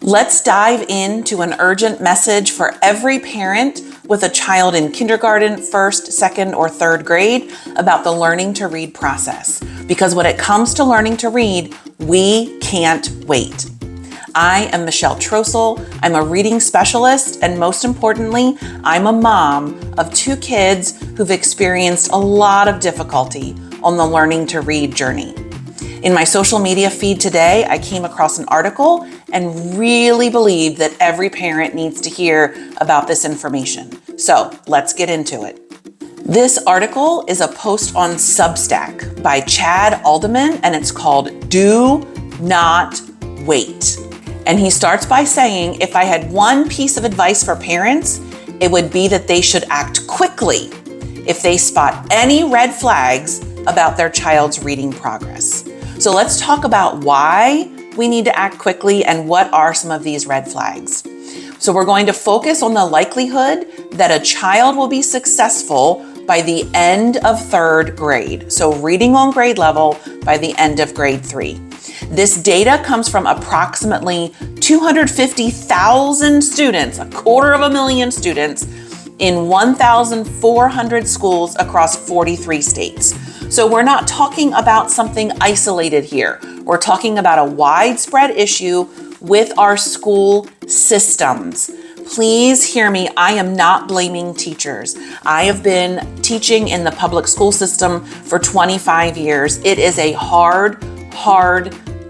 Let's dive into an urgent message for every parent with a child in kindergarten, first, second, or third grade about the learning to read process. Because when it comes to learning to read, we can't wait. I am Michelle Trostle. I'm a reading specialist, and most importantly, I'm a mom of 2 kids who've experienced a lot of difficulty on the learning to read journey. In my social media feed today, I came across an article and really believe that every parent needs to hear about this information. So let's get into it. This article is a post on Substack by Chad Alderman, and it's called Do Not Wait. And he starts by saying, if I had one piece of advice for parents, it would be that they should act quickly if they spot any red flags about their child's reading progress. So let's talk about why we need to act quickly and what are some of these red flags. So we're going to focus on the likelihood that a child will be successful by the end of 3rd grade. So reading on grade level by the end of grade 3. This data comes from approximately 250,000 students, 250,000 students in 1,400 schools across 43 states. So we're not talking about something isolated here. We're talking about a widespread issue with our school systems. Please hear me. I am not blaming teachers. I have been teaching in the public school system for 25 years. It is a hard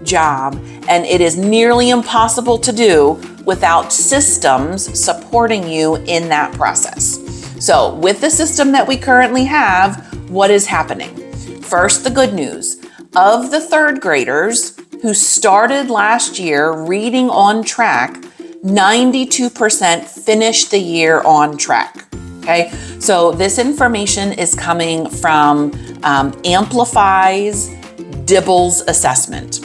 job, and it is nearly impossible to do without systems supporting you in that process. So with the system that we currently have, what is happening? First, the good news. Of the 3rd graders who started last year reading on track, 92% finished the year on track. Okay, so this information is coming from Amplify's Dibble's assessment.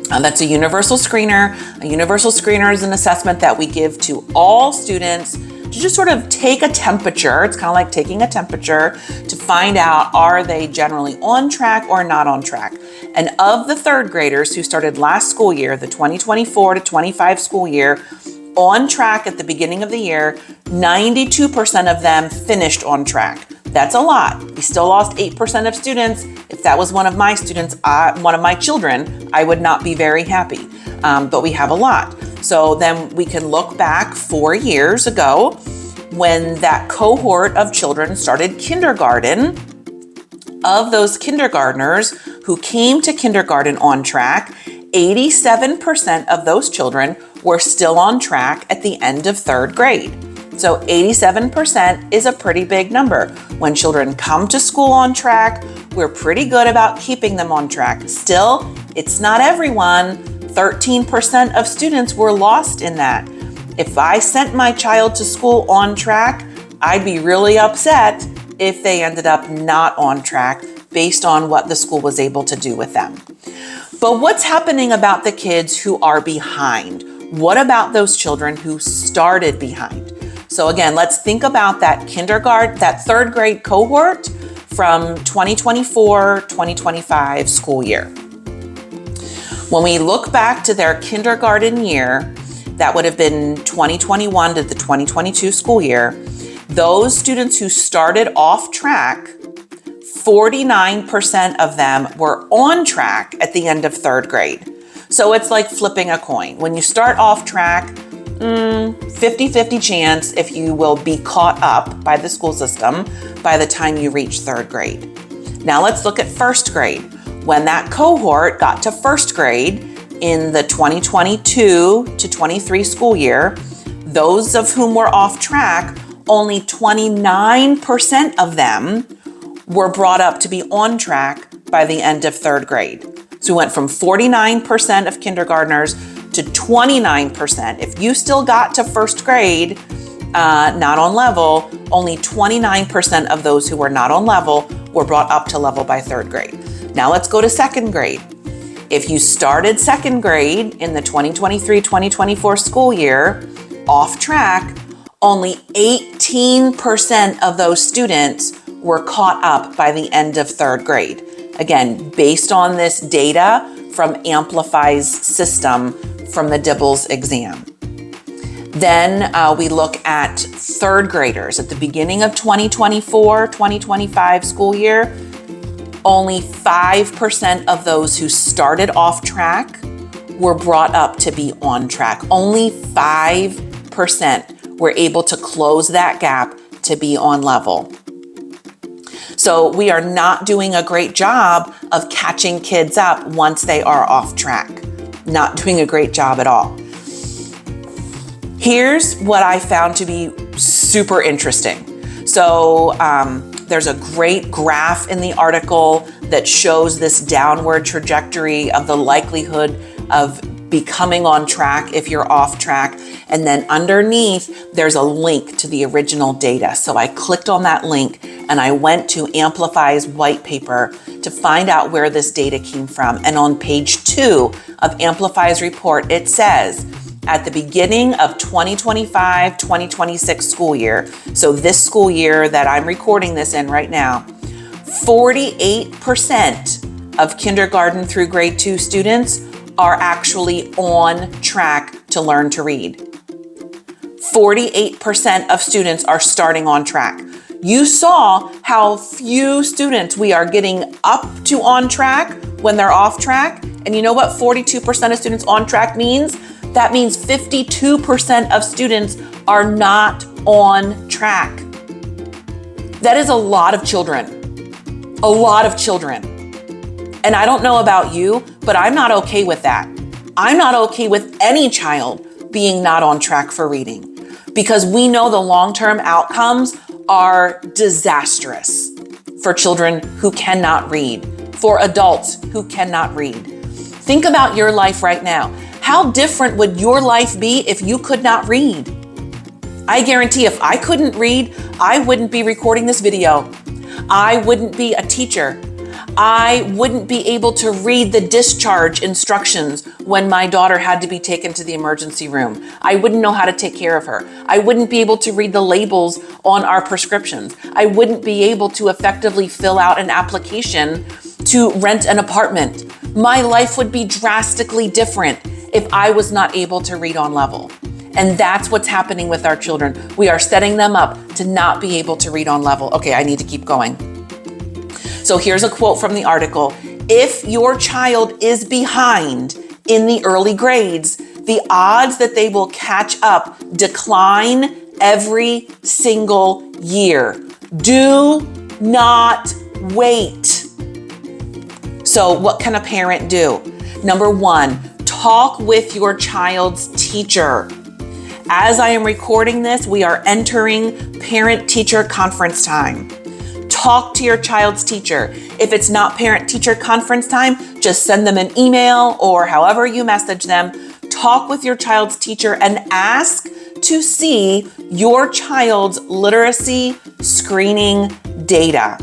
That's a universal screener. A universal screener is an assessment that we give to all students to just sort of take a temperature. It's kind of like taking a temperature to find out, are they generally on track or not on track? And of the 3rd graders who started last school year, the 2024 to 25 school year, on track at the beginning of the year, 92% of them finished on track. That's a lot. We still lost 8% of students. If that was one of my students, one of my children, I would not be very happy. But we have a lot. So then we can look back 4 years ago when that cohort of children started kindergarten. Of those kindergartners who came to kindergarten on track, 87% of those children were still on track at the end of 3rd grade. So 87% is a pretty big number. When children come to school on track, we're pretty good about keeping them on track. Still, it's not everyone. 13% of students were lost in that. If I sent my child to school on track, I'd be really upset if they ended up not on track based on what the school was able to do with them. But what's happening about the kids who are behind? What about those children who started behind? So again, let's think about that kindergarten, that 3rd grade cohort from 2024-2025 school year. When we look back to their kindergarten year, that would have been 2021 to the 2022 school year, those students who started off track, 49% of them were on track at the end of 3rd grade. So it's like flipping a coin. When you start off track, 50-50 chance if you will be caught up by the school system by the time you reach 3rd grade. Now let's look at 1st grade. When that cohort got to 1st grade in the 2022 to 23 school year, those of whom were off track, only 29% of them were brought up to be on track by the end of 3rd grade. So we went from 49% of kindergartners to 29%. If you still got to 1st grade, not on level, only 29% of those who were not on level were brought up to level by 3rd grade. Now let's go to 2nd grade. If you started 2nd grade in the 2023-2024 school year off track, only 18% of those students were caught up by the end of 3rd grade. Again, based on this data from Amplify's system from the Dibbles exam. Then we look at third graders. At the beginning of 2024-2025 school year, only 5% of those who started off track were brought up to be on track. Only 5% were able to close that gap to be on level. So we are not doing a great job of catching kids up once they are off track. Not doing a great job at all. Here's what I found to be super interesting. So there's a great graph in the article that shows this downward trajectory of the likelihood of becoming on track if you're off track. And then underneath, there's a link to the original data. So I clicked on that link and I went to Amplify's white paper to find out where this data came from. And on page 2 of Amplify's report, it says, at the beginning of 2025-2026 school year, so this school year that I'm recording this in right now, 48% of kindergarten through grade 2 students are actually on track to learn to read. 48% of students are starting on track. You saw how few students we are getting up to on track when they're off track. And you know what 42% of students on track means? That means 52% of students are not on track. That is a lot of children. A lot of children. And I don't know about you, but I'm not okay with that. I'm not okay with any child being not on track for reading because we know the long-term outcomes are disastrous for children who cannot read, for adults who cannot read. Think about your life right now. How different would your life be if you could not read? I guarantee if I couldn't read, I wouldn't be recording this video. I wouldn't be a teacher. I wouldn't be able to read the discharge instructions when my daughter had to be taken to the emergency room. I wouldn't know how to take care of her. I wouldn't be able to read the labels on our prescriptions. I wouldn't be able to effectively fill out an application to rent an apartment. My life would be drastically different if I was not able to read on level. And that's what's happening with our children. We are setting them up to not be able to read on level. Okay, I need to keep going. So here's a quote from the article. If your child is behind in the early grades, the odds that they will catch up decline every single year. Do not wait. So what can a parent do? Number 1, talk with your child's teacher. As I am recording this, we are entering parent-teacher conference time. Talk to your child's teacher. If it's not parent-teacher conference time, just send them an email or however you message them. Talk with your child's teacher and ask to see your child's literacy screening data.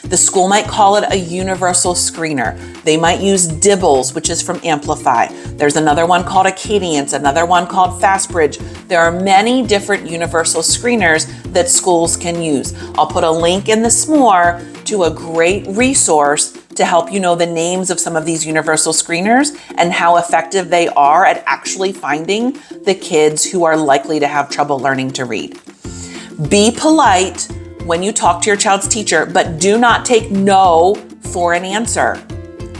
The school might call it a universal screener. They might use Dibbles, which is from Amplify. There's another one called Acadience, another one called FastBridge. There are many different universal screeners that schools can use. I'll put a link in the s'more to a great resource to help you know the names of some of these universal screeners and how effective they are at actually finding the kids who are likely to have trouble learning to read. Be polite when you talk to your child's teacher, but do not take no for an answer.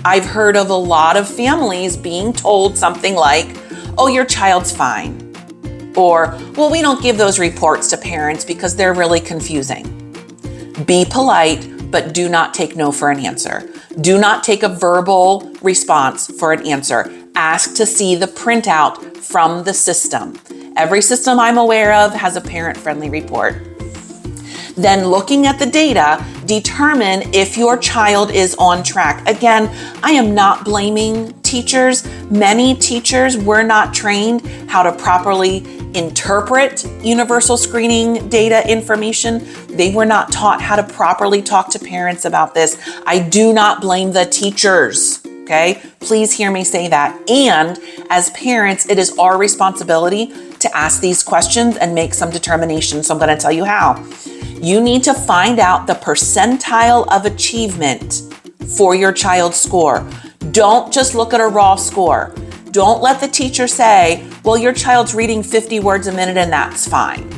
I've heard of a lot of families being told something like, oh, your child's fine. Or, well, we don't give those reports to parents because they're really confusing. Be polite, but do not take no for an answer. Do not take a verbal response for an answer. Ask to see the printout from the system. Every system I'm aware of has a parent-friendly report. Then looking at the data, determine if your child is on track. Again, I am not blaming teachers. Many teachers were not trained how to properly interpret universal screening data information. They were not taught how to properly talk to parents about this. I do not blame the teachers, okay? Please hear me say that. And as parents, it is our responsibility to ask these questions and make some determinations. So I'm going to tell you how. You need to find out the percentile of achievement for your child's score. Don't just look at a raw score. Don't let the teacher say, well, your child's reading 50 words a minute and that's fine.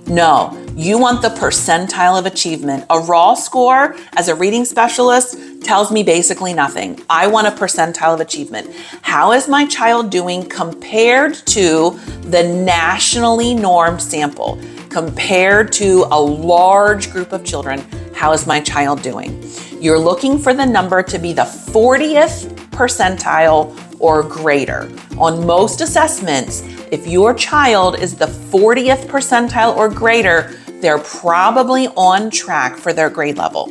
No, you want the percentile of achievement. A raw score as a reading specialist tells me basically nothing. I want a percentile of achievement. How is my child doing compared to the nationally normed sample? Compared to a large group of children, how is my child doing? You're looking for the number to be the 40th percentile or greater. On most assessments, if your child is the 40th percentile or greater, they're probably on track for their grade level.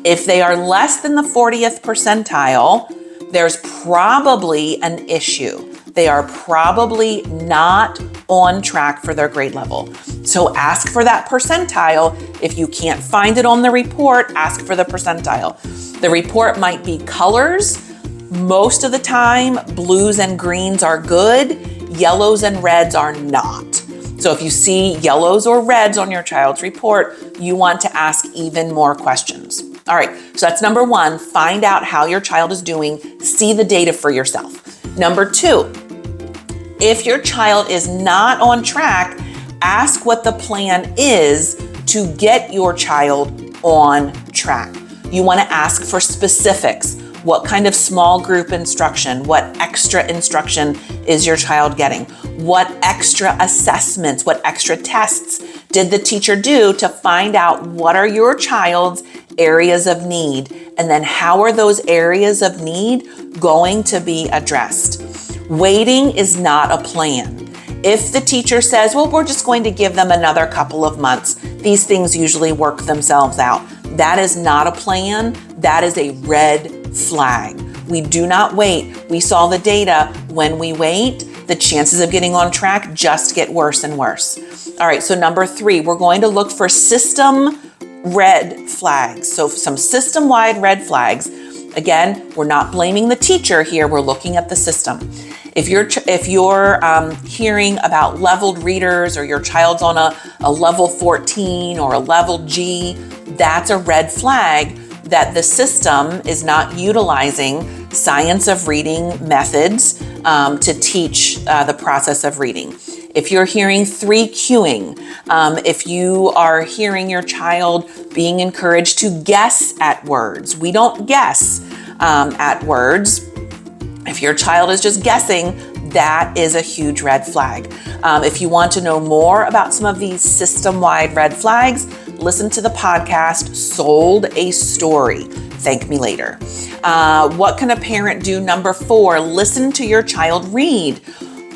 If they are less than the 40th percentile, there's probably an issue. They are probably not on track for their grade level. So ask for that percentile. If you can't find it on the report, ask for the percentile. The report might be colors. Most of the time, blues and greens are good. Yellows and reds are not. So if you see yellows or reds on your child's report, you want to ask even more questions. All right, so that's number one, find out how your child is doing, see the data for yourself. Number two, if your child is not on track, ask what the plan is to get your child on track. You want to ask for specifics. What kind of small group instruction, what extra instruction is your child getting? What extra assessments, what extra tests did the teacher do to find out what are your child's areas of need? And then how are those areas of need going to be addressed? Waiting is not a plan. If the teacher says, well, we're just going to give them another couple of months, these things usually work themselves out. That is not a plan. That is a red flag. We do not wait. We saw the data. When we wait, the chances of getting on track just get worse and worse. All right, so number three, we're going to look for system red flags. So some system-wide red flags. Again, we're not blaming the teacher here. We're looking at the system. If you're hearing about leveled readers or your child's on a level 14 or a level G, that's a red flag that the system is not utilizing science of reading methods to teach the process of reading. If you're hearing 3Qing, if you are hearing your child being encouraged to guess at words, we don't guess at words. If your child is just guessing, that is a huge red flag. If you want to know more about some of these system-wide red flags, listen to the podcast, Sold a Story. Thank me later. What can a parent do? Number 4, listen to your child read.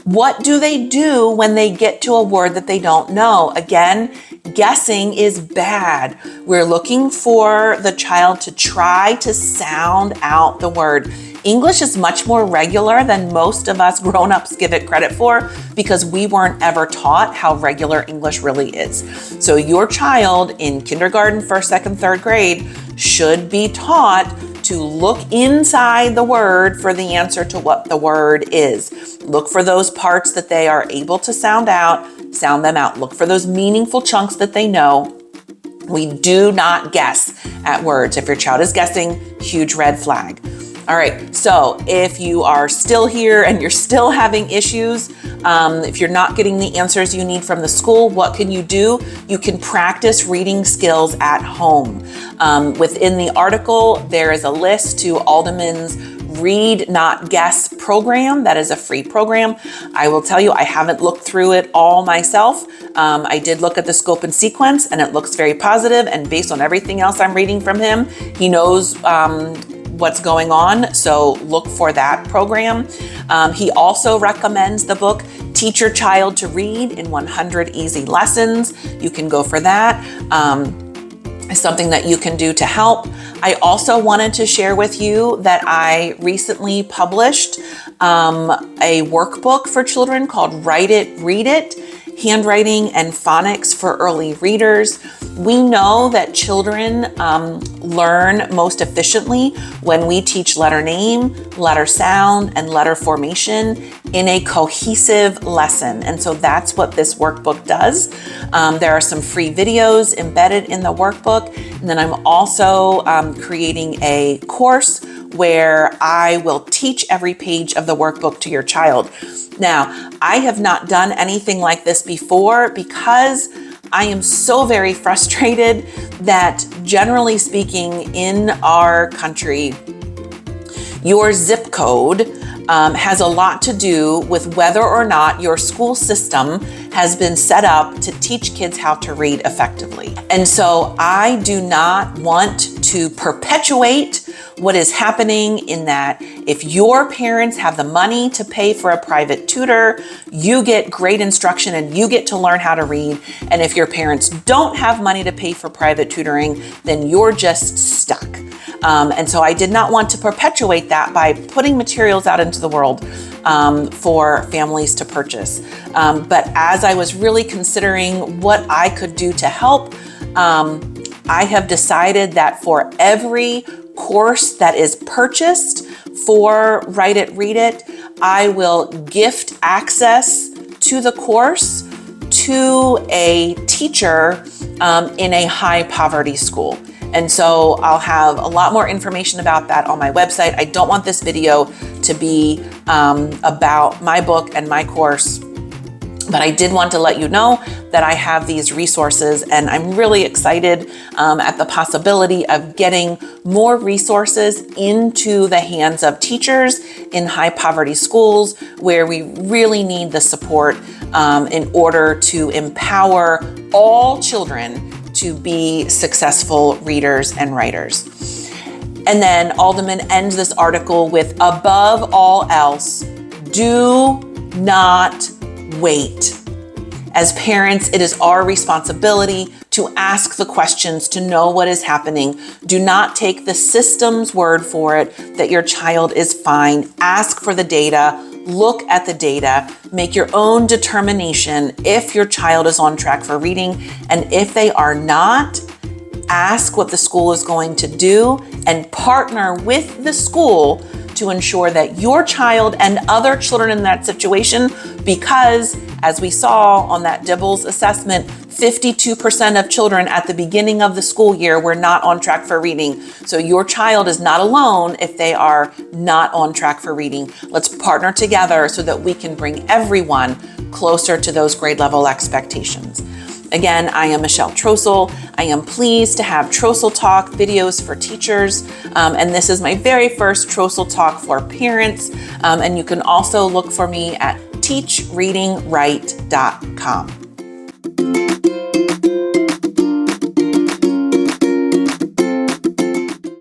What do they do when they get to a word that they don't know? Again, guessing is bad. We're looking for the child to try to sound out the word. English is much more regular than most of us grown-ups give it credit for because we weren't ever taught how regular English really is. So your child in kindergarten, first, second, third grade should be taught to look inside the word for the answer to what the word is. Look for those parts that they are able to sound them out. Look for those meaningful chunks that they know. We do not guess at words. If your child is guessing, huge red flag. All right, so if you are still here and you're still having issues, if you're not getting the answers you need from the school, what can you do? You can practice reading skills at home. Within the article, there is a list to Alderman's Read Not Guess program. That is a free program. I will tell you, I haven't looked through it all myself. I did look at the scope and sequence and it looks very positive, and based on everything else I'm reading from him, he knows what's going on, so look for that program. He also recommends the book Teach Your Child to Read in 100 Easy Lessons. You can go for that. It's something that you can do to help. I also wanted to share with you that I recently published a workbook for children called Write It, Read It, Handwriting and Phonics for Early Readers. We know that children learn most efficiently when we teach letter name, letter sound, and letter formation in a cohesive lesson. And so that's what this workbook does. There are some free videos embedded in the workbook. And then I'm also creating a course where I will teach every page of the workbook to your child. Now, I have not done anything like this before because I am so very frustrated that, generally speaking, in our country, your zip code has a lot to do with whether or not your school system has been set up to teach kids how to read effectively. And so I do not want to perpetuate what is happening in that if your parents have the money to pay for a private tutor, you get great instruction and you get to learn how to read. And if your parents don't have money to pay for private tutoring, then you're just stuck. And so I did not want to perpetuate that by putting materials out into the world for families to purchase. But as I was really considering what I could do to help, I have decided that for every course that is purchased for Write It, Read It, I will gift access to the course to a teacher in a high poverty school. And so I'll have a lot more information about that on my website. I don't want this video to be about my book and my course, but I did want to let you know that I have these resources, and I'm really excited at the possibility of getting more resources into the hands of teachers in high poverty schools where we really need the support in order to empower all children to be successful readers and writers. And then Alderman ends this article with, above all else, do not wait. As parents, it is our responsibility to ask the questions, to know what is happening. Do not take the system's word for it that your child is fine. Ask for the data, look at the data, make your own determination if your child is on track for reading. And if they are not, ask what the school is going to do and partner with the school to ensure that your child and other children in that situation, because as we saw on that Dibbles assessment, 52% of children at the beginning of the school year were not on track for reading. So your child is not alone if they are not on track for reading. Let's partner together so that we can bring everyone closer to those grade level expectations. Again, I am Michelle Trostle. I am pleased to have Trostle Talk videos for teachers. And this is my very first Trostle Talk for parents. And you can also look for me at teachreadingright.com.